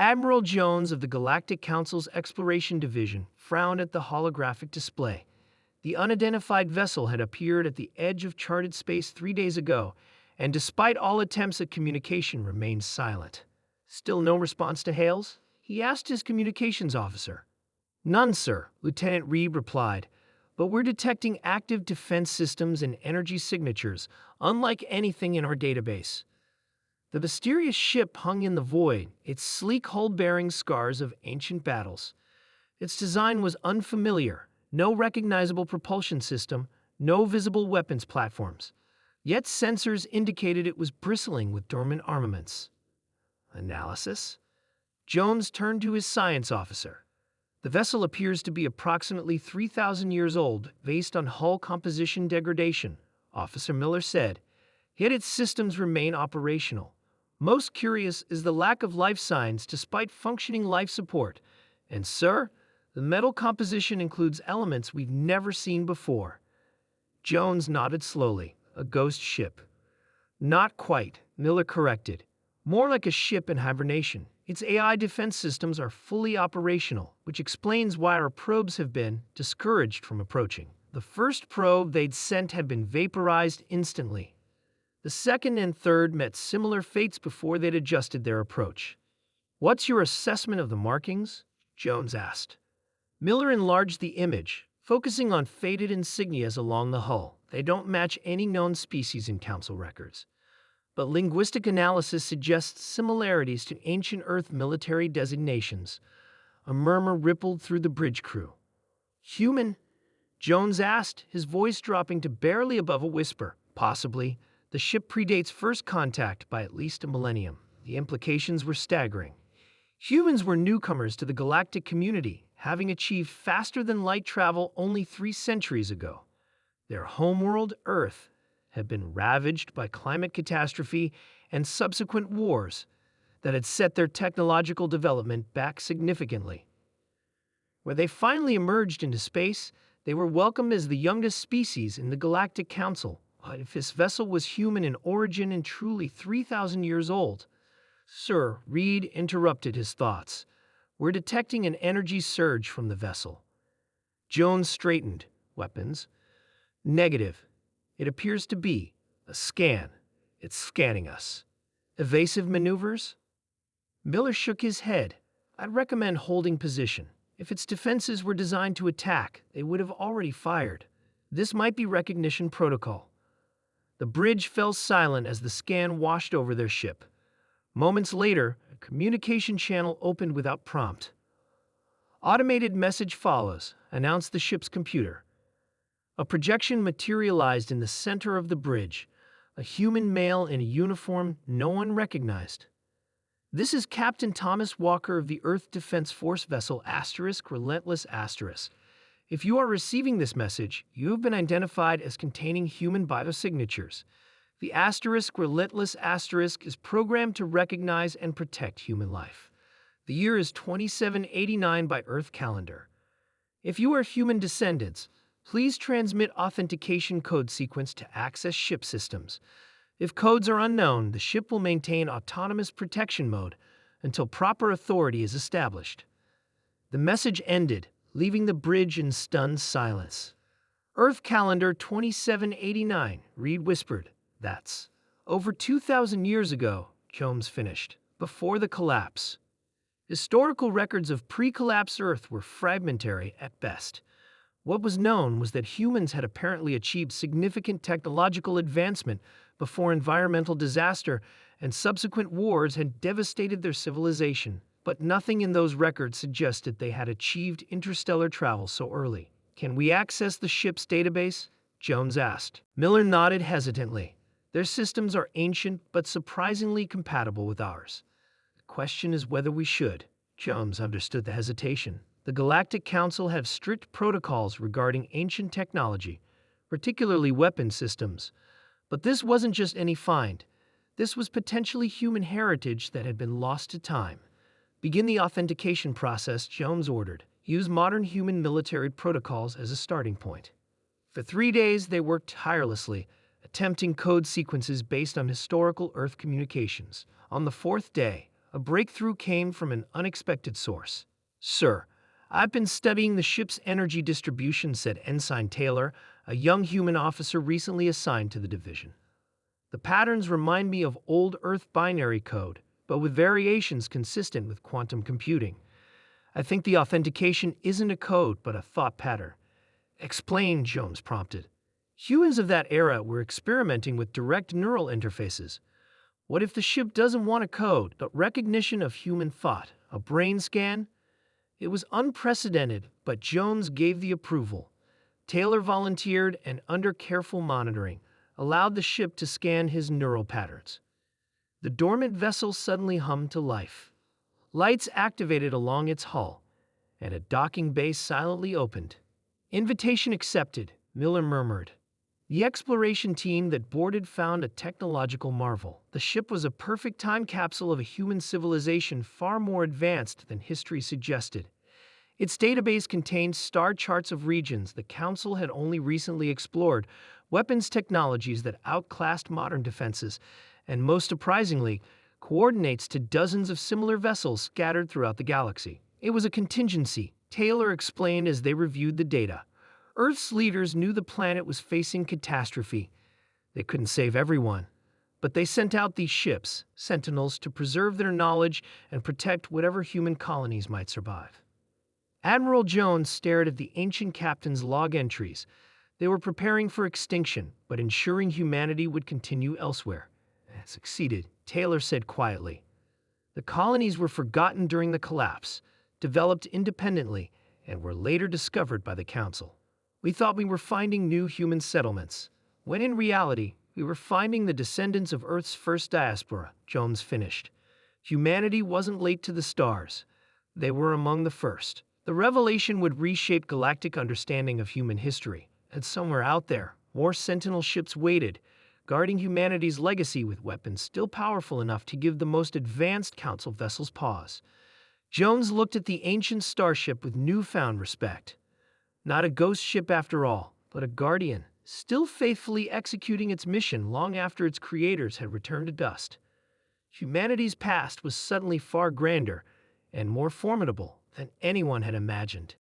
Admiral Jones of the Galactic Council's Exploration Division frowned at the holographic display. The unidentified vessel had appeared at the edge of charted space 3 days ago, and despite all attempts at communication, remained silent. Still no response to hails? He asked his communications officer. None, sir, Lieutenant Reed replied, but we're detecting active defense systems and energy signatures, unlike anything in our database. The mysterious ship hung in the void, its sleek hull bearing scars of ancient battles. Its design was unfamiliar, no recognizable propulsion system, no visible weapons platforms. Yet sensors indicated it was bristling with dormant armaments. Analysis? Jones turned to his science officer. The vessel appears to be approximately 3,000 years old, based on hull composition degradation, Officer Miller said. Yet its systems remain operational. Most curious is the lack of life signs despite functioning life support. And, sir, the metal composition includes elements we've never seen before. Jones nodded slowly. A ghost ship. Not quite, Miller corrected. More like a ship in hibernation. Its AI defense systems are fully operational, which explains why our probes have been discouraged from approaching. The first probe they'd sent had been vaporized instantly. The second and third met similar fates before they'd adjusted their approach. What's your assessment of the markings? Jones asked. Miller enlarged the image, focusing on faded insignias along the hull. They don't match any known species in Council records. But linguistic analysis suggests similarities to ancient Earth military designations. A murmur rippled through the bridge crew. Human? Jones asked, his voice dropping to barely above a whisper. Possibly. The ship predates first contact by at least a millennium. The implications were staggering. Humans were newcomers to the galactic community, having achieved faster-than-light travel only 3 centuries ago. Their homeworld, Earth, had been ravaged by climate catastrophe and subsequent wars that had set their technological development back significantly. When they finally emerged into space, they were welcomed as the youngest species in the Galactic Council. But if this vessel was human in origin and truly 3,000 years old, Sir, Reed interrupted his thoughts. We're detecting an energy surge from the vessel. Jones straightened. Weapons? Negative. It appears to be a scan. It's scanning us. Evasive maneuvers? Miller shook his head. I'd recommend holding position. If its defenses were designed to attack, they would have already fired. This might be recognition protocol. The bridge fell silent as the scan washed over their ship. Moments later, a communication channel opened without prompt. Automated message follows, announced the ship's computer. A projection materialized in the center of the bridge, a human male in a uniform no one recognized. This is Captain Thomas Walker of the Earth Defense Force vessel *Relentless*. If you are receiving this message, you have been identified as containing human biosignatures. The *Relentless* is programmed to recognize and protect human life. The year is 2789 by Earth calendar. If you are human descendants, please transmit authentication code sequence to access ship systems. If codes are unknown, the ship will maintain autonomous protection mode until proper authority is established. The message ended, leaving the bridge in stunned silence. Earth calendar 2789, Reed whispered. That's over 2,000 years ago, Jones finished, before the collapse. Historical records of pre-collapse Earth were fragmentary at best. What was known was that humans had apparently achieved significant technological advancement before environmental disaster and subsequent wars had devastated their civilization, but nothing in those records suggested they had achieved interstellar travel so early. Can we access the ship's database? Jones asked. Miller nodded hesitantly. Their systems are ancient but surprisingly compatible with ours. The question is whether we should. Jones understood the hesitation. The Galactic Council have strict protocols regarding ancient technology, particularly weapon systems. But this wasn't just any find. This was potentially human heritage that had been lost to time. Begin the authentication process, Jones ordered. Use modern human military protocols as a starting point. For 3 days, they worked tirelessly, attempting code sequences based on historical Earth communications. On the 4th day, A breakthrough came from an unexpected source. "Sir, I've been studying the ship's energy distribution," said Ensign Taylor, a young human officer recently assigned to the division. "The patterns remind me of old Earth binary code, but with variations consistent with quantum computing. I think the authentication isn't a code, but a thought pattern." "Explain," Jones prompted. "Humans of that era were experimenting with direct neural interfaces. What if the ship doesn't want a code, but recognition of human thought, a brain scan?" It was unprecedented, but Jones gave the approval. Taylor volunteered and, under careful monitoring, allowed the ship to scan his neural patterns. The dormant vessel suddenly hummed to life. Lights activated along its hull, and a docking bay silently opened. "Invitation accepted," Miller murmured. The exploration team that boarded found a technological marvel. The ship was a perfect time capsule of a human civilization far more advanced than history suggested. Its database contained star charts of regions the Council had only recently explored, weapons technologies that outclassed modern defenses, and most surprisingly, coordinates to dozens of similar vessels scattered throughout the galaxy. "It was a contingency," Taylor explained as they reviewed the data. "Earth's leaders knew the planet was facing catastrophe. They couldn't save everyone, but they sent out these ships, sentinels, to preserve their knowledge and protect whatever human colonies might survive." Admiral Jones stared at the ancient captain's log entries. They were preparing for extinction, but ensuring humanity would continue elsewhere. "Succeeded," Taylor said quietly. "The colonies were forgotten during the collapse, developed independently, and were later discovered by the Council. We thought we were finding new human settlements, when in reality, we were finding the descendants of Earth's first diaspora," Jones finished. "Humanity wasn't late to the stars. They were among the first." The revelation would reshape galactic understanding of human history, and somewhere out there, more Sentinel ships waited, guarding humanity's legacy with weapons still powerful enough to give the most advanced Council vessels pause. Jones looked at the ancient starship with newfound respect. Not a ghost ship after all, but a guardian, still faithfully executing its mission long after its creators had returned to dust. Humanity's past was suddenly far grander and more formidable than anyone had imagined.